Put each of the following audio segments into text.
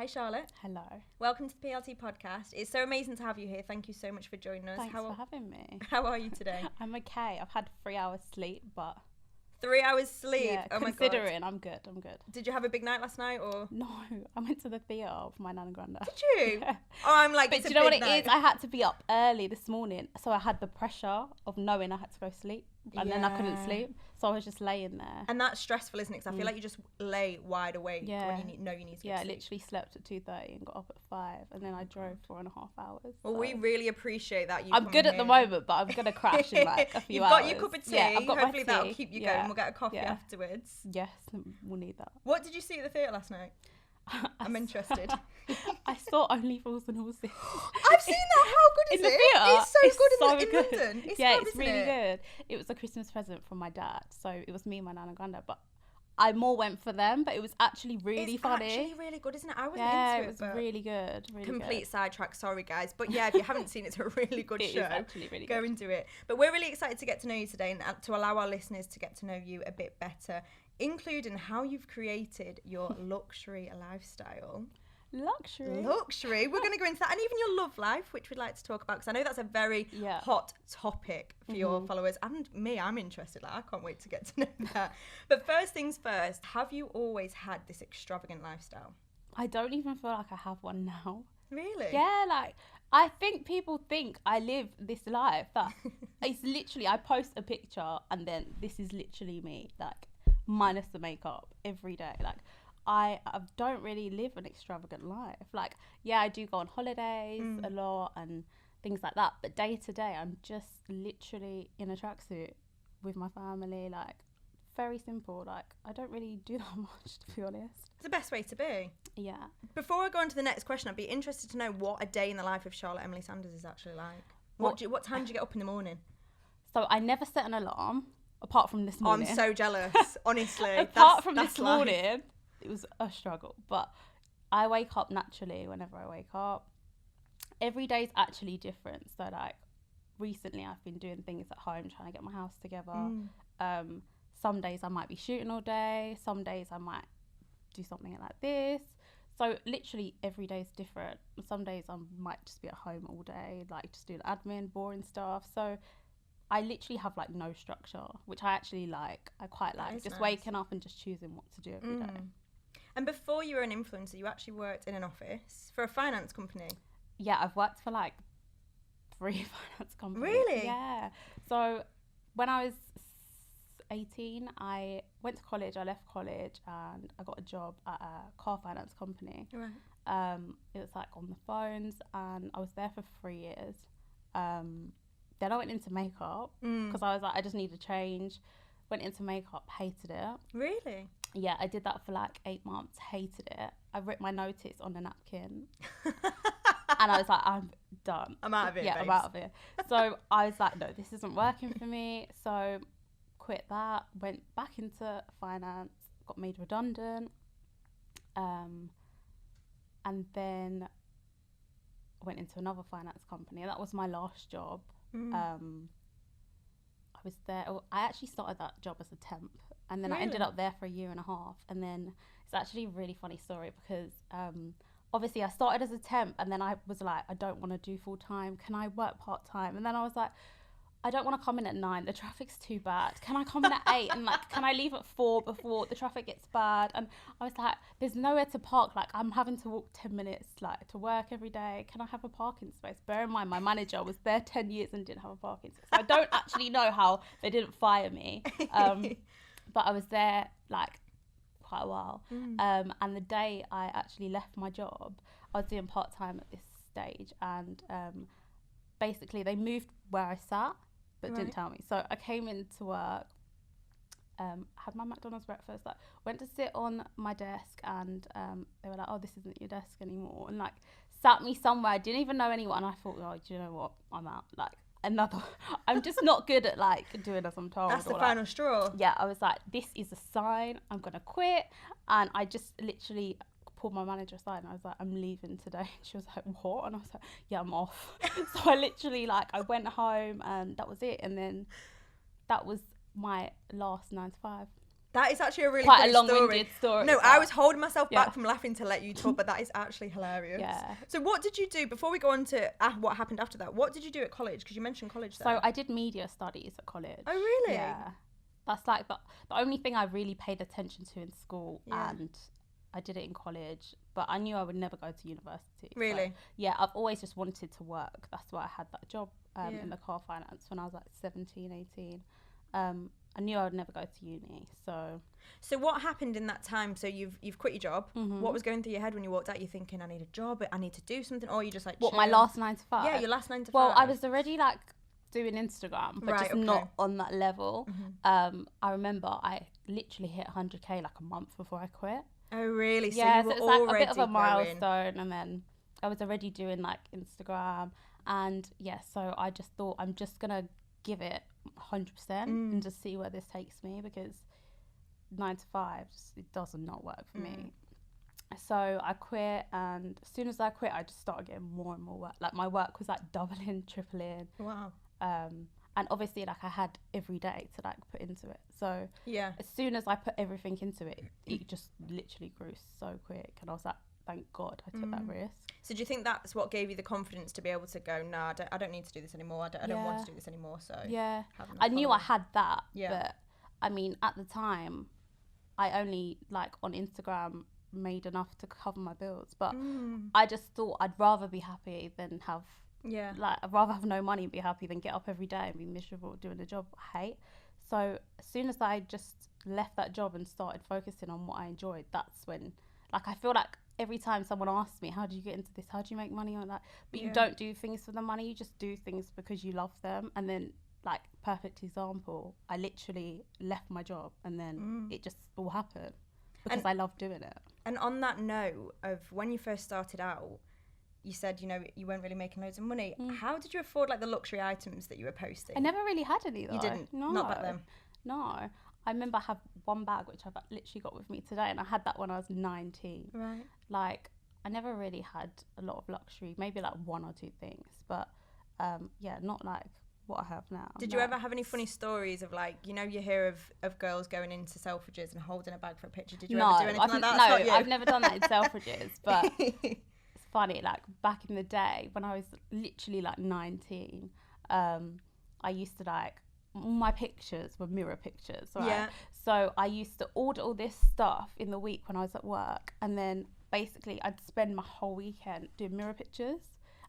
Hi, Charlotte. Hello. Welcome to the PLT podcast. It's so amazing to have you here. Thank you so much for joining us. Thanks for having me. How are you today? I'm okay. I've had 3 hours sleep, but 3 hours sleep. yeah, oh considering, my God. I'm good. Did you have a big night last night or? No, I went to the theatre with my nan and granddad. Did you? Yeah. Oh, I'm like, but it's do a you know what big it night. is? I had to be up early this morning, so I had the pressure of knowing I had to go sleep, and then I couldn't sleep, so I was just laying there. And that's stressful, isn't it? Because I feel like you just lay wide awake when you know you need to get I sleep. literally slept at 2:30 and got up at 5, and then I drove 4.5 hours. Well, we really appreciate that. I'm good at the moment, but I'm gonna crash in like a few You've hours. got your cup of tea. Yeah, I've got Hopefully my that'll tea. keep you going. We'll get a coffee afterwards. Yes, we'll need that. What did you see at the theatre last night? I'm interested. I saw Only Fools and Horses. I've seen that. How good is in the it? theatre. It's so good in good. London. It's yeah, fab, it's isn't really it? good. It was a Christmas present from my dad, so it was me, my nan and granddad. But I more went for them, but it was actually really funny. It's actually really good, isn't it? I wasn't yeah, into it. It was really good. Really complete good. sidetrack, sorry guys. But yeah, if you haven't seen it, it's a really good It show. is actually really Go good. and do it. But we're really excited to get to know you today and to allow our listeners to get to know you a bit better, including how you've created your luxury lifestyle. Luxury. We're going to go into that, and even your love life, which we'd like to talk about, because I know that's a very hot topic for your followers and me. I'm interested. Like, I can't wait to get to know that. But first things first, have you always had this extravagant lifestyle? I don't even feel like I have one now. Really? Yeah, like I think people think I live this life. That it's literally, I post a picture and then this is literally me, like minus the makeup every day. Like I don't really live an extravagant life. Like, yeah, I do go on holidays a lot and things like that. But day to day, I'm just literally in a tracksuit with my family. Like, very simple. Like, I don't really do that much, to be honest. It's the best way to be. Yeah. Before I go on to the next question, I'd be interested to know what a day in the life of Charlotte Emily Sanders is actually like. What time do you get up in the morning? So I never set an alarm, apart from this morning. I'm so jealous, honestly. Apart from this morning, it was a struggle. But I wake up naturally whenever I wake up. Every day is actually different. So like recently I've been doing things at home, trying to get my house together. Some days I might be shooting all day. Some days I might do something like this. So literally every day is different. Some days I might just be at home all day, like just doing admin, boring stuff. So I literally have like no structure, which I actually like. I quite like just waking up and just choosing what to do every day. And before you were an influencer, you actually worked in an office for a finance company. Yeah, I've worked for like 3 finance companies. Really? Yeah. So when I was 18, I went to college. I left college and I got a job at a car finance company. Right. It was like on the phones, and I was there for 3 years. Then I went into makeup because I was like, I just need a change. Went into makeup, hated it. Really? Yeah, I did that for like 8 months, hated it. I wrote my notice on a napkin. And I was like, I'm done. I'm out of it. Yeah, babes. I'm out of it. So I was like, no, this isn't working for me. So quit that, went back into finance, got made redundant. And then went into another finance company. That was my last job. I was there. I actually started that job as a temp, and then I ended up there for 1.5 years. And then it's actually a really funny story because obviously I started as a temp, and then I was like, I don't want to do full time. Can I work part time? And then I was like, I don't want to come in at 9. The traffic's too bad. Can I come in at 8? And like, can I leave at 4 before the traffic gets bad? And I was like, there's nowhere to park. Like, I'm having to walk 10 minutes like to work every day. Can I have a parking space? Bear in mind, my manager was there 10 years and didn't have a parking space. So I don't actually know how they didn't fire me. But I was there like quite a while. And the day I actually left my job, I was doing part time at this stage, and basically they moved where I sat, but didn't tell me. So I came into work, had my McDonald's breakfast, like went to sit on my desk, and they were like, oh, this isn't your desk anymore, and like sat me somewhere. I didn't even know anyone. I thought, oh, do you know what, I'm out. Like I'm just not good at like doing as I'm told. That's the final straw. Yeah, I was like, this is a sign, I'm gonna quit. And I just literally pulled my manager aside and I was like, I'm leaving today. And she was like, what? And I was like, yeah, I'm off. So I literally like, I went home and that was it. And then that was my last 9 to 5. That is actually a really quite funny a long-winded story. No, I was holding myself back from laughing to let you talk, but that is actually hilarious. Yeah. So what did you do, before we go on to what happened after that, what did you do at college? Because you mentioned college there. So I did media studies at college. Oh, really? Yeah. That's like the only thing I really paid attention to in school, and I did it in college, but I knew I would never go to university. Really? So, yeah, I've always just wanted to work. That's why I had that job in the car finance when I was like 17, 18. I knew I would never go to uni. So what happened in that time? So you've quit your job. What was going through your head when you walked out? You thinking, I need a job, I need to do something, or you just like, what, my last 9 to 5? Yeah, your last 9 to 5. Well, I was already like doing Instagram, but Right, just not on that level. I remember I literally hit 100k like a month before I quit. Oh, really? Yeah, so you so were it's like already a bit of a milestone, growing. and then I was already doing like Instagram, and so I just thought I'm just gonna give it 100% and just see where this takes me, because 9 to 5 it does not work for me. So I quit, and as soon as I quit, I just started getting more and more work. Like my work was like doubling, tripling. Wow. And obviously, like I had every day to like put into it. So yeah, as soon as I put everything into it, it just literally grew so quick. And I was like, thank God I took that risk. So do you think that's what gave you the confidence to be able to go, nah, I don't need to do this anymore. I don't want to do this anymore. So yeah, I knew I had that. Yeah. But I mean, at the time, I only like on Instagram made enough to cover my bills. But I just thought I'd rather be happy than have. Yeah. Like, I'd rather have no money and be happy than get up every day and be miserable doing a job I hate. So as soon as I just left that job and started focusing on what I enjoyed, that's when, like, I feel like every time someone asks me, how do you get into this? How do you make money on that? But you don't do things for the money. You just do things because you love them. And then, like, perfect example, I literally left my job and then it just all happened because I love doing it. And on that note of when you first started out, you said, you know, you weren't really making loads of money. How did you afford like the luxury items that you were posting? I never really had any though. You didn't? No. Not back then? No. I remember I have one bag which I've literally got with me today, and I had that when I was 19. Right. Like, I never really had a lot of luxury, maybe like 1 or 2 things, but not like what I have now. Did you ever have any funny stories of like, you know, you hear of girls going into Selfridges and holding a bag for a picture? Did you ever do anything like that? No, I've never done that in Selfridges, but it's funny, like back in the day when I was literally like 19, I used to like, all my pictures were mirror pictures, right? Yeah. So I used to order all this stuff in the week when I was at work, and then basically I'd spend my whole weekend doing mirror pictures,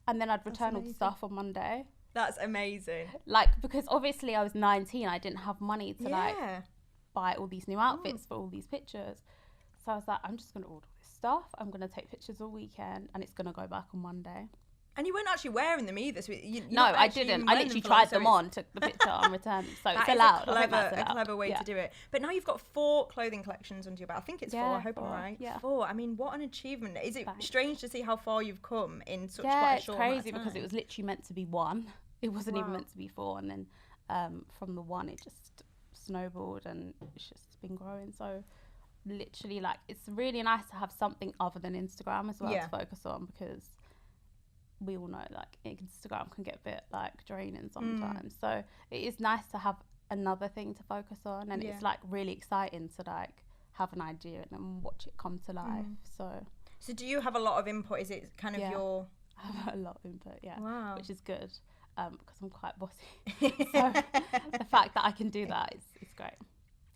and then I'd return all the stuff on Monday. That's amazing. Like, because obviously I was 19, I didn't have money to like buy all these new outfits for all these pictures. So I was like, I'm just going to order all this stuff. I'm going to take pictures all weekend, and it's going to go back on Monday. And you weren't actually wearing them either. So no, I didn't. I literally tried them on, took the picture and returned them. So it's allowed. A clever way to do it. But now you've got 4 clothing collections under your belt. I think it's 4. I hope I'm right. Yeah. 4. I mean, what an achievement. Is it strange to see how far you've come in such quite a short amount of time? Yeah, it's crazy because it was literally meant to be 1. It wasn't even meant to be 4. And then from the 1, it just snowballed, and it's just been growing. So literally, like, it's really nice to have something other than Instagram as well to focus on, because we all know like Instagram can get a bit like draining sometimes. So it is nice to have another thing to focus on, and it's like really exciting to like have an idea and then watch it come to life. So do you have a lot of input? Is it kind of your... I have a lot of input, Wow. which is good, because I'm quite bossy. So the fact that I can do that is great.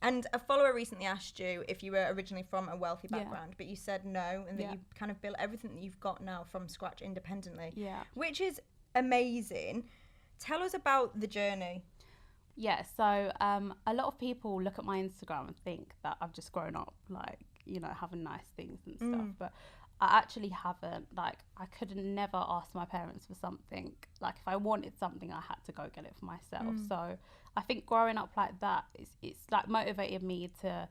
And a follower recently asked you if you were originally from a wealthy background, but you said no, and that you kind of built everything that you've got now from scratch independently, which is amazing. Tell us about the journey. Yeah, so a lot of people look at my Instagram and think that I've just grown up, like, you know, having nice things and stuff, but I actually haven't. Like, I could never ask my parents for something. Like, if I wanted something, I had to go get it for myself. So I think growing up like that, it's like motivated me to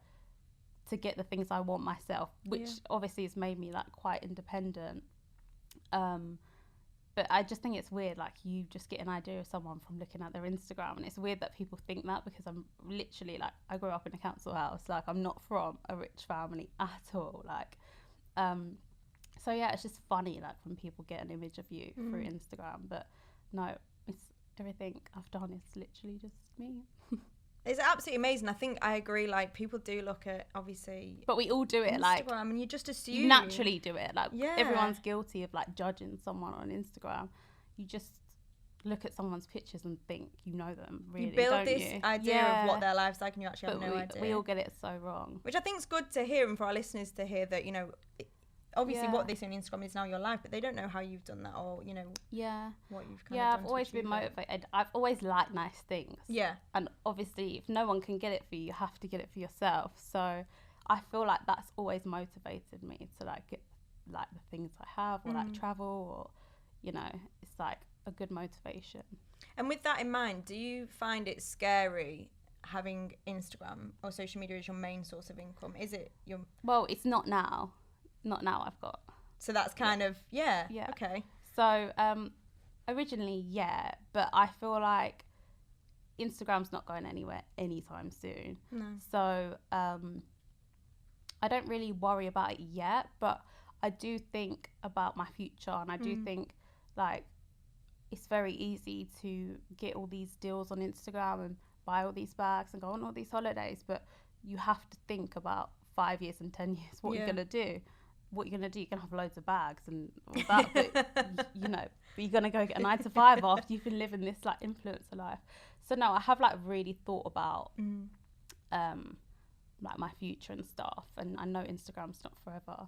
get the things I want myself, which obviously has made me like quite independent. But I just think it's weird, like, you just get an idea of someone from looking at their Instagram, and it's weird that people think that, because I'm literally like, I grew up in a council house, like, I'm not from a rich family at all, like, so yeah, it's just funny, like, when people get an image of you through Instagram. But no, it's everything I've done is literally just me. It's absolutely amazing. I think I agree. Like, people do look at, obviously, but we all do it. Instagram, Like, and you just assume you naturally do it. Like, yeah. everyone's guilty of like judging someone on Instagram. You just look at someone's pictures and think you know them. Really, you build don't this you? idea of what their life's like, and you actually have no idea. We all get it so wrong. Which I think is good to hear, and for our listeners to hear that, you know, obviously what they see on Instagram is now your life, but they don't know how you've done that, or, you know, what you've kind of done. I've always been motivated. I've always liked nice things. Yeah. And obviously, if no one can get it for you, you have to get it for yourself. So I feel like that's always motivated me to like get like the things I have, or like travel, or, you know, it's like a good motivation. And with that in mind, do you find it scary having Instagram or social media as your main source of income? Is it your... Well, it's not now. Not now I've got. So that's kind of, okay. So originally, but I feel like Instagram's not going anywhere anytime soon. No. So I don't really worry about it yet, but I do think about my future, and I do think like it's very easy to get all these deals on Instagram and buy all these bags and go on all these holidays, but you have to think about 5 years and 10 years what you're gonna do. What you're gonna do? You're gonna have loads of bags and all that, but you know, you're gonna go get a 9 to 5 after you've been living this like influencer life. So no, I have like really thought about like my future and stuff, and I know Instagram's not forever.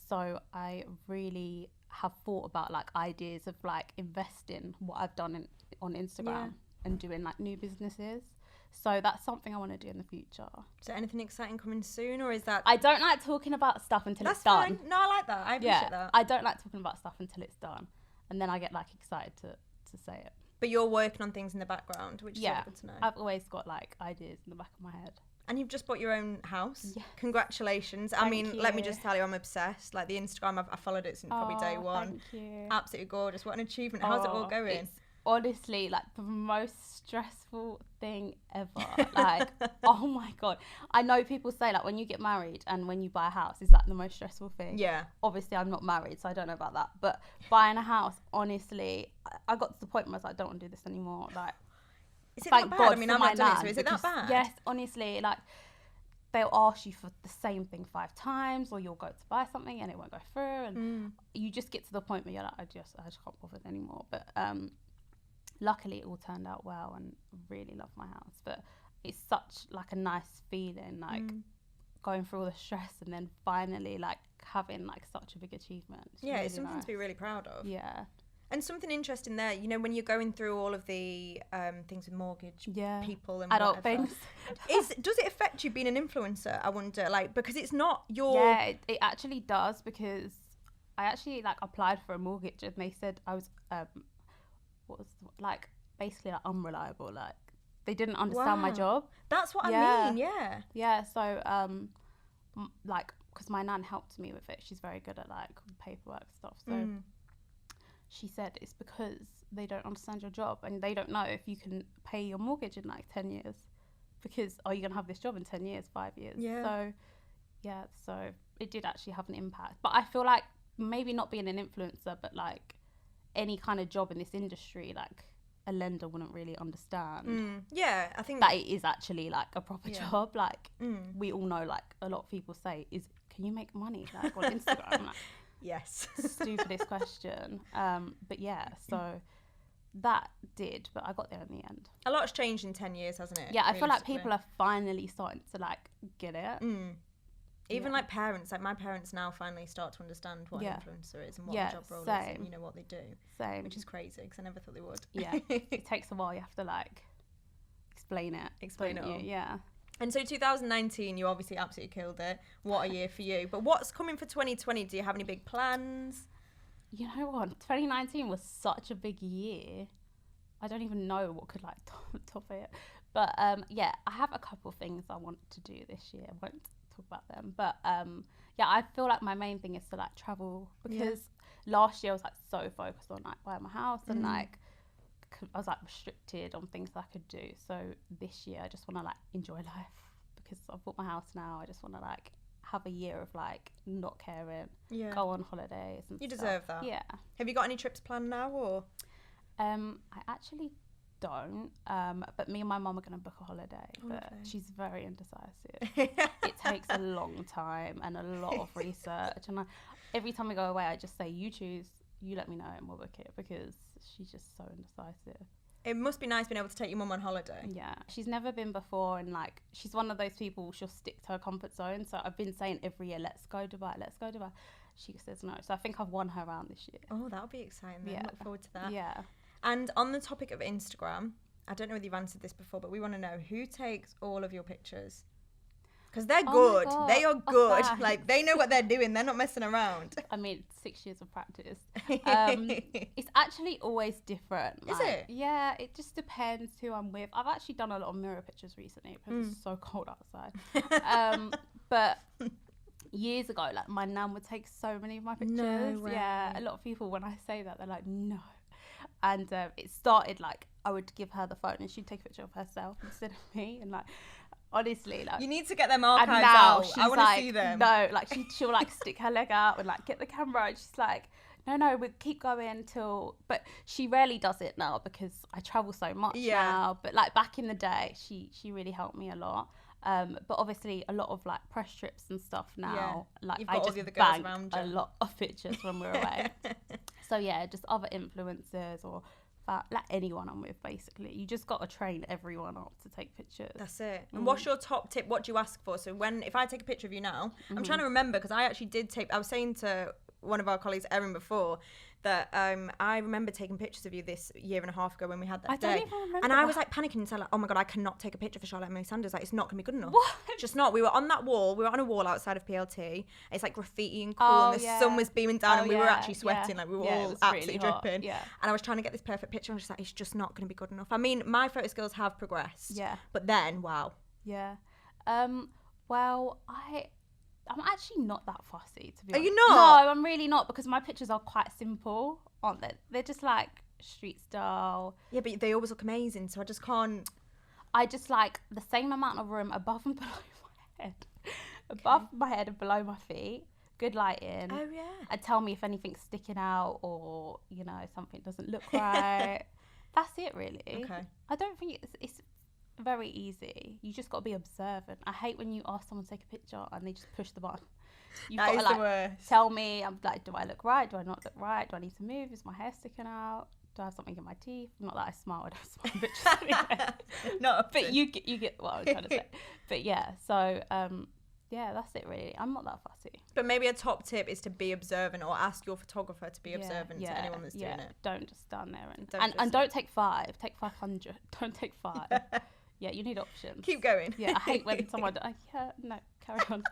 So I really have thought about like ideas of like investing what I've done on Instagram and doing like new businesses. So that's something I want to do in the future. So anything exciting coming soon, or is that... I don't like talking about stuff until it's done. Fine. No, I like that. I appreciate that. I don't like talking about stuff until it's done. And then I get like excited to say it. But you're working on things in the background, which is really good to know. I've always got like ideas in the back of my head. And you've just bought your own house. Yes. Congratulations. Thank I mean, you. let me just tell you, I'm obsessed. Like the Instagram, I followed it since probably day one. Thank you. Absolutely gorgeous. What an achievement. How's it all going? It's honestly like the most stressful thing ever. Like, oh my God. I know people say like when you get married and when you buy a house is like the most stressful thing. Yeah. Obviously I'm not married, so I don't know about that. But buying a house, honestly, I got to the point where I was like, I don't want to do this anymore. Like, is it that bad? God, I mean, I'm not doing it, so is it that bad? Yes, honestly, like they'll ask you for the same thing 5 times, or you'll go to buy something and it won't go through, and you just get to the point where you're like, I just can't bother anymore. But luckily it all turned out well, and really love my house. But it's such like a nice feeling, like going through all the stress and then finally like having like such a big achievement. It's really it's something to be really proud of. Yeah. And something interesting there, you know, when you're going through all of the things with mortgage people and adult whatever, things, does it affect you being an influencer? I wonder, like, because it's not your... Yeah, it actually does, because I actually like applied for a mortgage and they said I was like basically like unreliable. Like they didn't understand my job. That's what I mean. Yeah. So like because my nan helped me with it. She's very good at like paperwork stuff. So. She said it's because they don't understand your job and they don't know if you can pay your mortgage in like 10 years, because are you going to have this job in 10 years, 5 years? So it did actually have an impact. But I feel like maybe not being an influencer, but like any kind of job in this industry, like a lender wouldn't really understand. Yeah, I think that it is actually like a proper job. Like we all know, like a lot of people say, can you make money like on Instagram? Like, yes. Stupidest question. But yeah, so that did, but I got there in the end. A lot's changed in 10 years, hasn't it? Yeah, I feel like people are finally starting to like get it. Even like parents, like my parents now finally start to understand what an influencer is and what the job role is and, you know, what they do. Same. Which is crazy because I never thought they would. Yeah. It takes a while. You have to like explain it all. Yeah. And so 2019, you obviously absolutely killed it. What a year for you. But what's coming for 2020? Do you have any big plans? You know what? 2019 was such a big year. I don't even know what could like top it. But yeah, I have a couple of things I want to do this year. I won't talk about them. But yeah, I feel like my main thing is to like travel, because last year I was like so focused on like buying my house and like I was like restricted on things I could do. So this year I just want to like enjoy life, because I've bought my house now. I just want to like have a year of like not caring, go on holidays and you stuff. Deserve that. Yeah. Have you got any trips planned now, or I actually don't. But me and my mum are going to book a holiday. But she's very indecisive. It takes a long time and a lot of research. And every time we go away, I just say, you choose, you let me know and we'll book it, because she's just so indecisive. It must be nice being able to take your mum on holiday. Yeah. She's never been before, and like she's one of those people, she'll stick to her comfort zone. So I've been saying every year, let's go Dubai. She says no. So I think I've won her around this year. Oh, that'll be exciting then. Look forward to that. Yeah. And on the topic of Instagram, I don't know whether you've answered this before, but we want to know who takes all of your pictures. Because they're good. They are good. Like, they know what they're doing. They're not messing around. I mean, 6 years of practice. It's actually always different. Is it? Yeah, it just depends who I'm with. I've actually done a lot of mirror pictures recently because it's so cold outside. But years ago, like, my nan would take so many of my pictures. No way. Yeah, a lot of people, when I say that, they're like, no. And it started, like, I would give her the phone and she'd take a picture of herself instead of me. And, like, honestly, like, you need to get them archives out. I want to see them. No, like she'll like stick her leg out and like get the camera, and she's like, no, we'll keep going till. But she rarely does it now because I travel so much now. But like back in the day, she really helped me a lot. But obviously a lot of like press trips and stuff now. Yeah. Like You've got I all just the other girls bang around you. a lot of pictures when we're away. So yeah, just other influencers or like anyone I'm with, basically. You just got to train everyone up to take pictures. That's it. And what's your top tip? What do you ask for? So if I take a picture of you now, I'm trying to remember, because I actually did I was saying to one of our colleagues, Erin, before, that I remember taking pictures of you this year and a half ago when we had that day. I don't even remember. And I was like panicking and saying, like, oh my God, I cannot take a picture for Charlotte Emily Sanders. Like, it's not going to be good enough. What? Just not. We were on that wall. We were on a wall outside of PLT. It's like graffiti and cool, and the sun was beaming down, and we were actually sweating. Like, we were all absolutely really dripping. Yeah. And I was trying to get this perfect picture. And I was just like, it's just not going to be good enough. I mean, my photo skills have progressed. Yeah. But then, wow. Yeah. Well, I'm actually not that fussy, to be honest. Are you not? No, I'm really not, because my pictures are quite simple, aren't they? They're just like street style. Yeah, but they always look amazing, so I just can't. I just like the same amount of room above and below my head. Above my head and below my feet. Good lighting. Oh, yeah. And tell me if anything's sticking out or, you know, something doesn't look right. That's it, really. Okay. I don't think it's very easy. You just got to be observant. I hate when you ask someone to take a picture and they just push the button. You've That got is to, the worst. tell me, I'm like, do I look right? Do I not look right? Do I need to move? Is my hair sticking out? Do I have something in my teeth? Not that I smile, I don't smile pictures. Not but you get what I'm trying to say. But yeah, so yeah, that's it really. I'm not that fussy. But maybe a top tip is to be observant, or ask your photographer to be observant to anyone that's doing it. Don't just stand there and don't take 5. Take 500. Don't take 5. Yeah, you need options. Keep going. Yeah, I hate when someone no, carry on.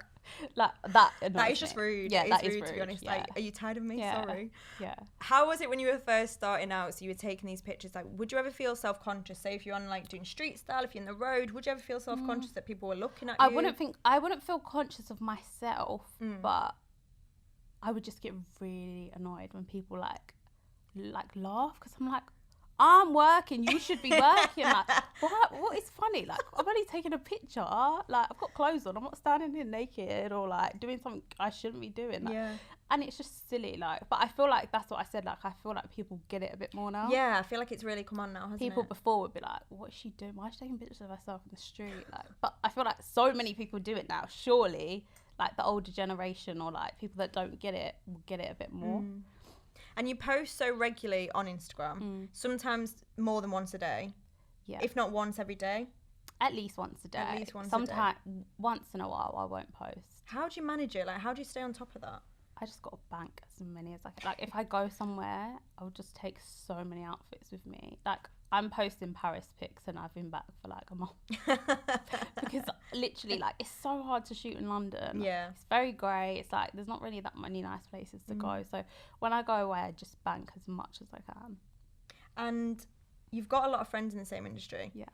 Like that. That is just rude. Yeah, that is rude, to be honest. Like, are you tired of me? Yeah. Sorry. Yeah. How was it when you were first starting out? So you were taking these pictures. Like, would you ever feel self-conscious? Say if you're on like doing street style, if you're in the road, would you ever feel self-conscious that people were looking at you? I wouldn't feel conscious of myself, but I would just get really annoyed when people like laugh, because I'm like, I'm working, you should be working. Like, what is funny? Like, I'm only taking a picture. Like, I've got clothes on. I'm not standing here naked or like doing something I shouldn't be doing. Like, yeah. And it's just silly. Like, but I feel like that's what I said. Like, I feel like people get it a bit more now. Yeah, I feel like it's really come on now, hasn't People it? before would be like, what is she doing? Why is she taking pictures of herself in the street? Like, but I feel like so many people do it now. Surely, like the older generation or like people that don't get it will get it a bit more. And you post so regularly on Instagram, sometimes more than once a day. Yeah. If not once every day. At least once a day. At least once Sometimes, once in a while, I won't post. How do you manage it? Like, how do you stay on top of that? I just got to bank as many as I can. Like, if I go somewhere, I'll just take so many outfits with me. Like, I'm posting Paris pics and I've been back for like a month. Because literally, like, it's so hard to shoot in London. Yeah. It's very grey. It's like, there's not really that many nice places to go. So when I go away, I just bank as much as I can. And you've got a lot of friends in the same industry. Yeah.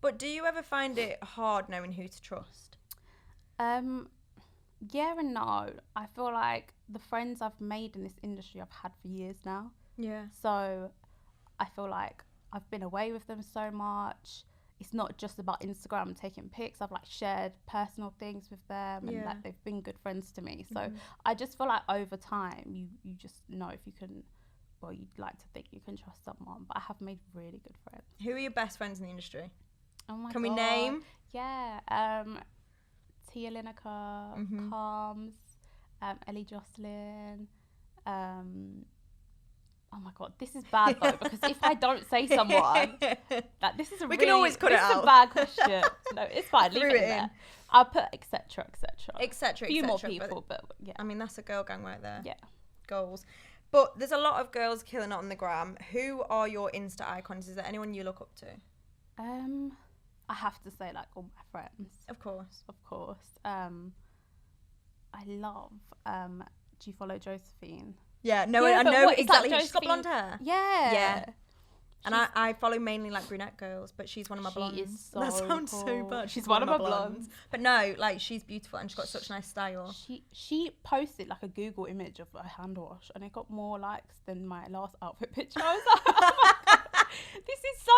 But do you ever find it hard knowing who to trust? Yeah and no. I feel like the friends I've made in this industry I've had for years now. Yeah. So I feel like I've been away with them so much. It's not just about Instagram taking pics. I've like shared personal things with them and like they've been good friends to me. So I just feel like over time you just know if you can well, you'd like to think you can trust someone, but I have made really good friends. Who are your best friends in the industry? Oh my God. Can we name? Yeah. Tia Lineker, Calms, Ellie Jocelyn. Oh my God, this is bad though, because if I don't say someone, like this is a we really, can always cut it out. This is a bad question. No, it's fine. Leave it in there. I'll put etc. etc. A few more people, but yeah. I mean, that's a girl gang right there. Yeah. Goals. But there's a lot of girls killing it on the gram. Who are your Insta icons? Is there anyone you look up to? I have to say, like, all my friends. Of course. I love. Do you follow Josephine? Yeah, no, I know exactly. Like she's got blonde hair. Yeah. And I follow mainly like brunette girls, but she's one of my blondes. She is so that sounds cool. so bad. She's one of my blondes. But no, like she's beautiful and she's got such nice style. She posted like a Google image of a hand wash and it got more likes than my last outfit picture. I was like, oh my God, this is so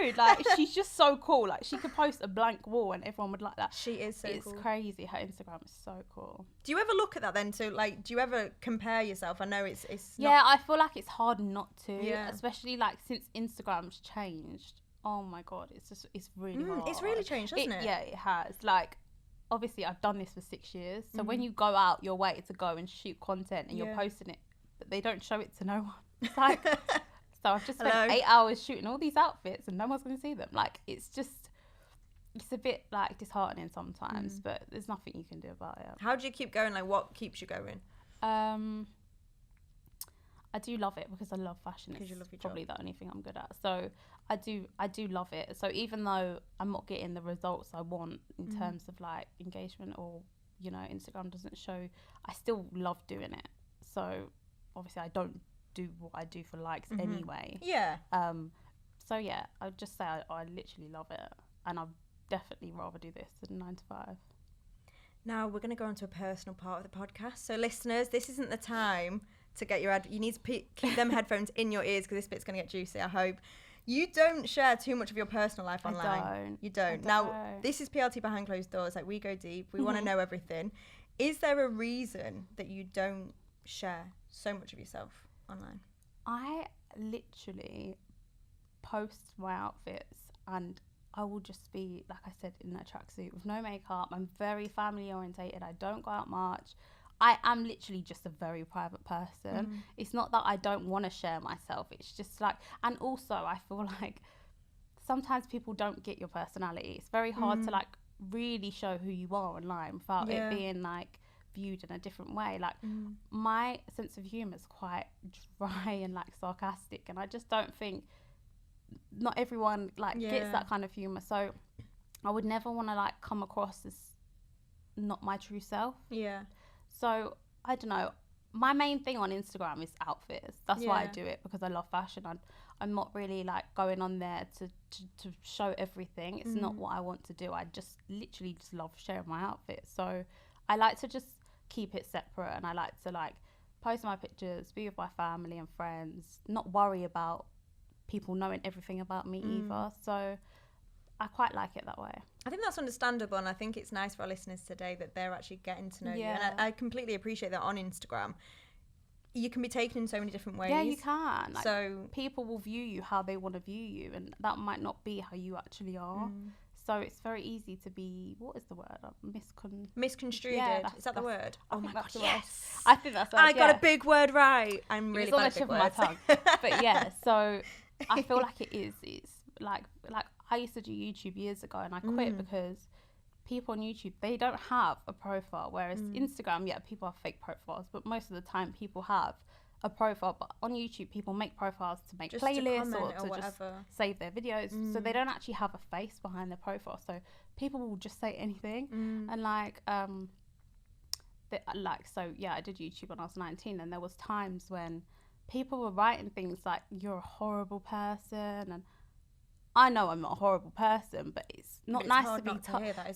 rude. Like she's just so cool. Like she could post a blank wall and everyone would like that. She is so cool. It's crazy. Her Instagram is so cool. Do you ever look at that then? So like, do you ever compare yourself? I know it's yeah, I feel like it's hard not to. Yeah. Especially like since Instagram's changed. Oh my God, it's really hard. It's really changed, hasn't it? Yeah, it has. Like obviously I've done this for 6 years. So when you go out your way to go and shoot content and you're posting it, but they don't show it to no one. It's like so I've just spent 8 hours shooting all these outfits and no one's going to see them. Like it's a bit like disheartening sometimes, but there's nothing you can do about it. How do you keep going? Like what keeps you going? I do love it because I love fashion. It's probably the only thing I'm good at. So I do love it. So even though I'm not getting the results I want in terms of like engagement or, you know, Instagram doesn't show, I still love doing it. So obviously I don't do what I do for likes anyway. Yeah. So yeah, I'd just say I literally love it. And I'd definitely rather do this than 9 to 5. Now we're going to go on to a personal part of the podcast. So listeners, this isn't the time to get your you need to keep them headphones in your ears because this bit's going to get juicy, I hope. You don't share too much of your personal life online. You don't. Now, this is PLT behind closed doors. Like, we go deep. We want to know everything. Is there a reason that you don't share so much of yourself online? I literally post my outfits and I will just be, like I said, in a tracksuit with no makeup. I'm very family orientated. I don't go out much. I am literally just a very private person. It's not that I don't want to share myself. It's just like, and also I feel like sometimes people don't get your personality. It's very hard to like really show who you are online without it being like viewed in a different way. Like my sense of humor is quite dry and like sarcastic, and I just don't think not everyone like gets that kind of humor. So I would never want to like come across as not my true self. Yeah. So I don't know. My main thing on Instagram is outfits. That's why I do it, because I love fashion. I'm not really like going on there to show everything. It's not what I want to do. I just literally just love sharing my outfits. So I like to just keep it separate, and I like to like post my pictures, be with my family and friends, not worry about people knowing everything about me either. So I quite like it that way. I think that's understandable, and I think it's nice for our listeners today that they're actually getting to know you. And I completely appreciate that on Instagram. You can be taken in so many different ways. Yeah, you can. Like, so people will view you how they want to view you, and that might not be how you actually are. So it's very easy to be, what is the word? Misconstrued. Yeah, is that the word? Oh my gosh, yes. I think that's. I got a big word right. I'm really bad at big words. My tongue. But yeah, so I feel like it is. It's like I used to do YouTube years ago, and I quit because people on YouTube, they don't have a profile, whereas Instagram, people have fake profiles, but most of the time people have a profile. But on YouTube, people make profiles to make playlists or to just save their videos, so they don't actually have a face behind their profile. So people will just say anything, and I did YouTube when I was 19, and there was times when people were writing things like, "You're a horrible person," and I know I'm not a horrible person, but it's not nice to be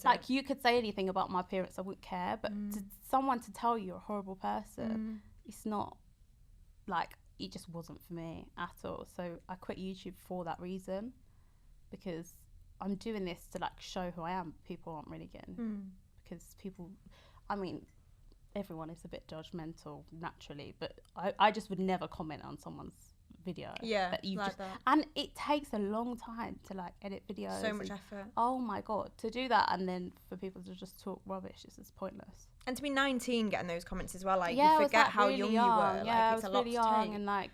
like, you could say anything about my appearance, I wouldn't care, but someone to tell you you're a horrible person, it's not, like, it just wasn't for me at all. So I quit YouTube for that reason, because I'm doing this to like show who I am. People aren't really getting, because people, I mean, everyone is a bit judgmental naturally, but I just would never comment on someone's video. Yeah, that you like just that. and it takes a long time to like edit videos. So much effort. Oh my god, to do that and then for people to just talk rubbish is just pointless. And to be 19 getting those comments as well, like Yeah, you forget like how really young you were. Yeah, Like it's a lot really to young take. and like,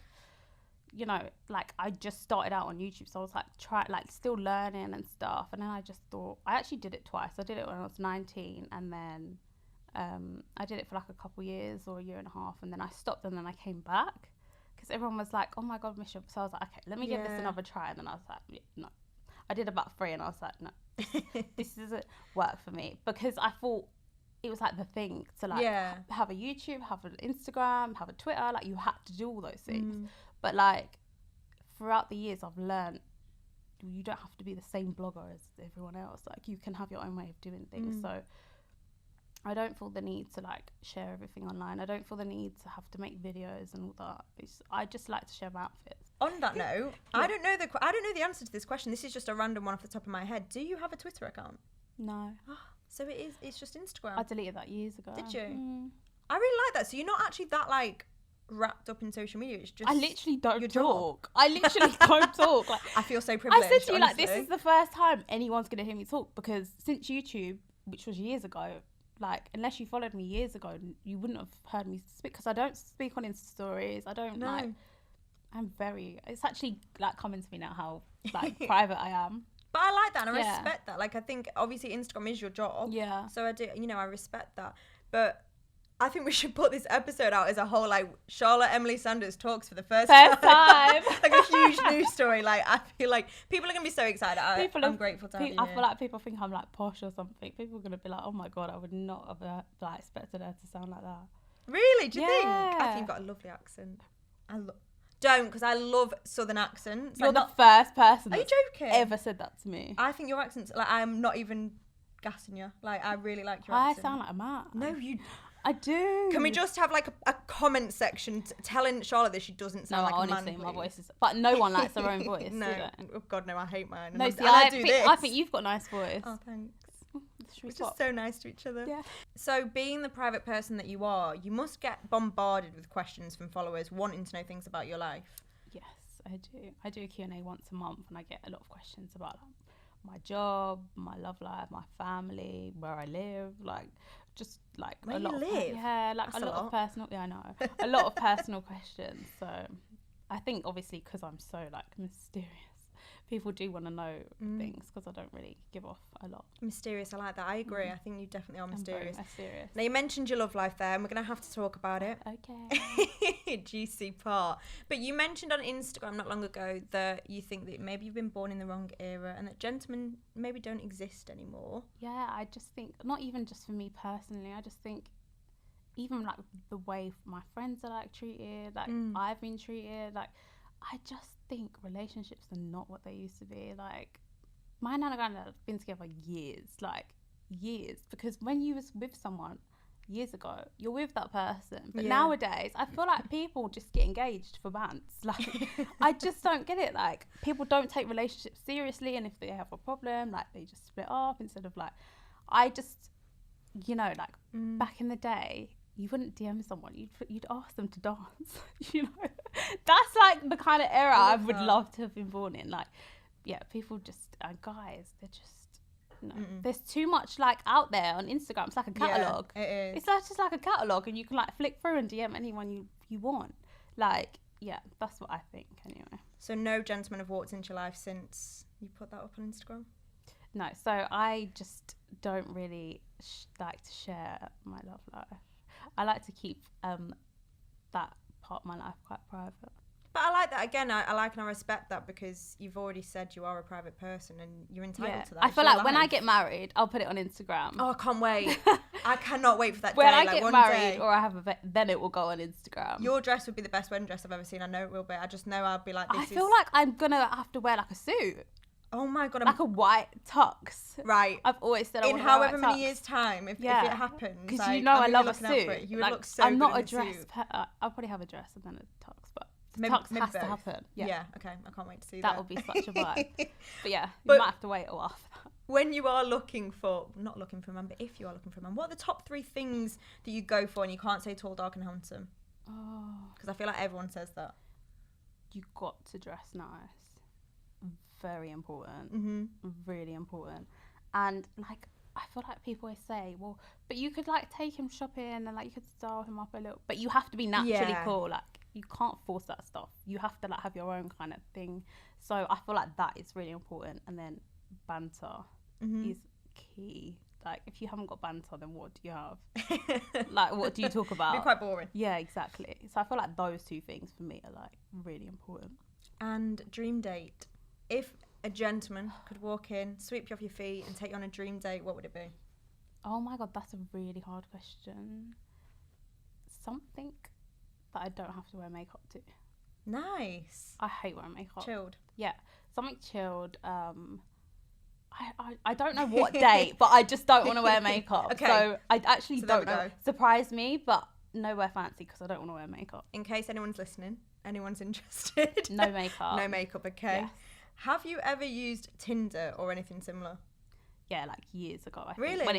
you know, like I just started out on YouTube, so I was like still learning and stuff. And then I just thought, I actually did it twice. I did it when I was 19, and then I did it for like a couple years or a year and a half, and then I stopped, and then I came back because everyone was like, "Oh my god, Michelle!" So I was like, "Okay, let me give this another try." And then I was like, "No." I did about 3, and I was like, "No, this doesn't work for me," because I thought it was like the thing to like have a YouTube, have an Instagram, have a Twitter. Like you had to do all those things. But like throughout the years, I've learned you don't have to be the same blogger as everyone else. Like you can have your own way of doing things. So I don't feel the need to like share everything online. I don't feel the need to have to make videos and all that. I just like to share my outfits. On that note, I don't know the answer to this question. This is just a random one off the top of my head. Do you have a Twitter account? No. So it's just Instagram. I deleted that years ago. Did you? I really like that. So you're not actually that like wrapped up in social media. It's just I literally don't talk. I literally don't talk. Like I feel so privileged. I said to you, honestly. like, this is the first time anyone's gonna hear me talk, because since YouTube, which was years ago, like unless you followed me years ago, you wouldn't have heard me speak, because I don't speak on Insta stories. I don't like. It's actually like coming to me now how like private I am. But I like that and I respect that. Like I think obviously Instagram is your job. Yeah. So I do, I respect that. But I think we should put this episode out as a whole, like Charlotte Emily Sanders talks for the first time. Like a huge news story. Like I feel like people are gonna be so excited. I'm grateful to have you I here. feel like people think I'm like posh or something. People are gonna be like, oh my god, I would not have like expected her to sound like that. Really? Do you think? I think you've got a lovely accent. Don't, because I love southern accents. You're the first person. Are you joking? Ever said that to me? I think your accent's like, I'm not even gassing you. Like I really like your accent. I sound like a man. No, you. I do. Can we just have like a comment section telling Charlotte that she doesn't sound like a man? Honestly, my voice is. But no one likes their own voice. No, do they? Oh God, no, I hate mine. No, see, I think you've got a nice voice. Oh, thanks. We're just so nice to each other. Yeah. So, being the private person that you are, you must get bombarded with questions from followers wanting to know things about your life. Yes, I do. I do a Q&A once a month, and I get a lot of questions about my job, my love life, my family, where I live, like just like where a lot you of live? Yeah, like that's a lot of personal. Yeah, I know. A lot of personal questions. So I think obviously because I'm so like mysterious, people do want to know things, because I don't really give off a lot. Mysterious, I like that. I agree. I think you definitely are mysterious. I'm very mysterious. Now you mentioned your love life there, and we're gonna have to talk about it. Okay. Juicy part. But you mentioned on Instagram not long ago that you think that maybe you've been born in the wrong era, and that gentlemen maybe don't exist anymore. Yeah, I just think, not even just for me personally, I just think even like the way my friends are like treated, like I've been treated, like I just think relationships are not what they used to be. Like my nan and granddad have been together years, because when you was with someone years ago, you're with that person. But nowadays, I feel like people just get engaged for months. Like I just don't get it. Like people don't take relationships seriously, and if they have a problem, like they just split up instead of like, I just, like back in the day, you wouldn't DM someone, you'd ask them to dance. That's like the kind of era I would love to have been born in. Like, yeah, people just guys, they're just there's too much like out there on Instagram. It's like a catalogue. Yeah, it is. It's like just like a catalogue, and you can like flick through and DM anyone you want. Like, yeah, that's what I think anyway. So no gentlemen have walked into your life since you put that up on Instagram? No, so I just don't really like to share my love life. I like to keep that part of my life quite private. But I like that. Again, I like and I respect that, because you've already said you are a private person and you're entitled to that. I feel like when I get married, I'll put it on Instagram. Oh, I can't wait. I cannot wait for that when day. I get married or I have a then it will go on Instagram. Your dress would be the best wedding dress I've ever seen. I know it will be. I just know I'll be like, I feel like I'm going to have to wear like a suit. Oh my God. Like a white tux. Right. I've always said I want in to wear however a many tux. years' time, if it happens. Because like, I love a suit. You would like, look so I'm not good a in dress. suit. I'll probably have a dress and then a tux, but maybe tux has both. to happen. Yeah, okay. I can't wait to see that. That would be such a vibe. But yeah, But you might have to wait a while for that. When you are not looking for a man, but if you are looking for a man, what are the top 3 things that you go for and you can't say tall, dark and handsome? Oh. Because I feel like everyone says that. you got to dress nice. Very important. Really important. And like, I feel like people always say, well, but you could like take him shopping and like you could style him up a little, but you have to be naturally cool. Like, you can't force that stuff. You have to like have your own kind of thing. So I feel like that is really important. And then banter is key. Like, if you haven't got banter, then what do you have? Like, what do you talk about? It'd be quite boring. Yeah, exactly. So I feel like those two things for me are like really important. And dream date. If a gentleman could walk in, sweep you off your feet and take you on a dream date, what would it be? Oh my God, that's a really hard question. Something that I don't have to wear makeup to. Nice. I hate wearing makeup. Chilled. Yeah, something chilled. I don't know what date, but I just don't want to wear makeup. Okay. So I actually don't know. Surprise me, but nowhere fancy because I don't want to wear makeup. In case anyone's listening, anyone's interested. No makeup. No makeup, okay. Yes. Have you ever used Tinder or anything similar? Yeah, like years ago, I think. Really? When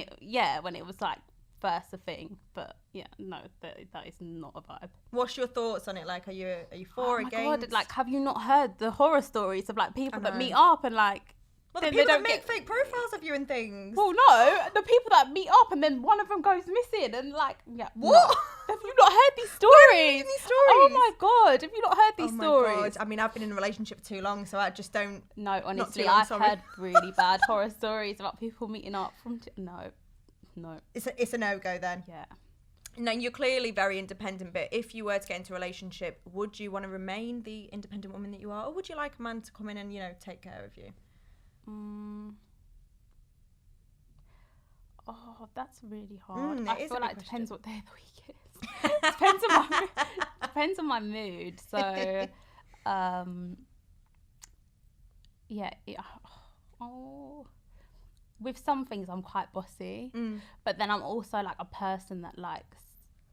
it was like first a thing, but yeah, no, that is not a vibe. What's your thoughts on it? Like, are you for or against? Oh my God, like, have you not heard the horror stories of like people that meet up and like? Well, the people that make fake profiles of you and things. Well, no, the people that meet up and then one of them goes missing and like, yeah. What? No. Have you not heard these stories? These stories? Oh my God, have you not heard these stories? God. I mean, I've been in a relationship for too long, so I just don't. No, honestly, I've heard really bad horror stories about people meeting up from. No. It's a no-go then. Yeah. No, you're clearly very independent, but if you were to get into a relationship, would you want to remain the independent woman that you are, or would you like a man to come in and, take care of you? Oh, that's really hard. I feel like it depends what day of the week it is. Depends on my mood. So, with some things I'm quite bossy, but then I'm also like a person that likes,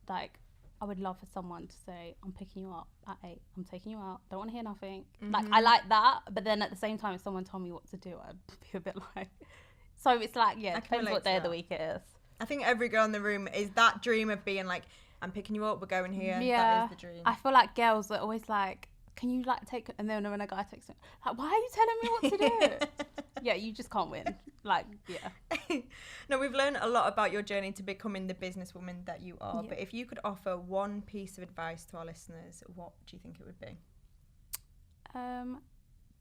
like, I would love for someone to say, I'm picking you up at 8, I'm taking you out, don't want to hear nothing. Like, I like that, but then at the same time, if someone told me what to do, I'd be a bit like... So it's like, yeah, it depends what day of the week it is. I think every girl in the room is that dream of being like, I'm picking you up, we're going here. Yeah. That is the dream. I feel like girls are always like, can you like take... And then when a guy takes it, like, why are you telling me what to do? Yeah, you just can't win. Like, yeah. No, we've learned a lot about your journey to becoming the businesswoman that you are. Yeah. But if you could offer one piece of advice to our listeners, what do you think it would be?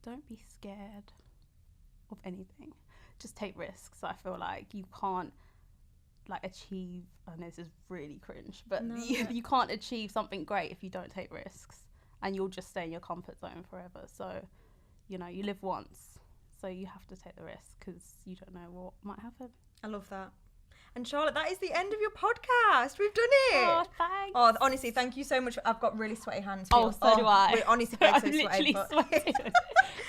Don't be scared of anything. Just take risks. I feel like you can't like achieve... I know this is really cringe, but you can't achieve something great if you don't take risks. And you'll just stay in your comfort zone forever. So, you live once. So you have to take the risk because you don't know what might happen. I love that. And Charlotte, that is the end of your podcast. We've done it. Oh, thanks. Oh, honestly, thank you so much. I've got really sweaty hands. Oh, so do I. We're honestly both so literally sweaty.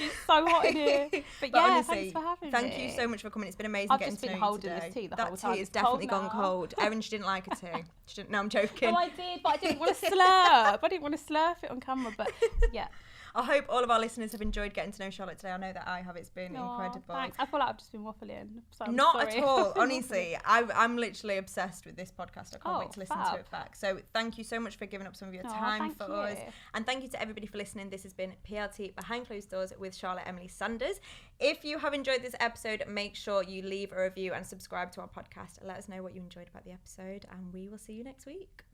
It's so hot in here. But yeah, honestly, thanks for having me. Thank you so much for coming. It's been amazing getting to know you today. I've just been holding this tea the whole time. That tea has definitely gone cold. Erin, she didn't like a tea. No, I'm joking. No, I did, but I didn't want to slurp. I didn't want to slurp it on camera, but yeah. I hope all of our listeners have enjoyed getting to know Charlotte today. I know that I have. It's been incredible. Thanks. I feel like I've just been waffling. So Not at all. Honestly, I'm literally obsessed with this podcast. I can't wait to listen to it back. So thank you so much for giving up some of your time for us. And thank you to everybody for listening. This has been PLT Behind Closed Doors with Charlotte Emily Sanders. If you have enjoyed this episode, make sure you leave a review and subscribe to our podcast. Let us know what you enjoyed about the episode, and we will see you next week.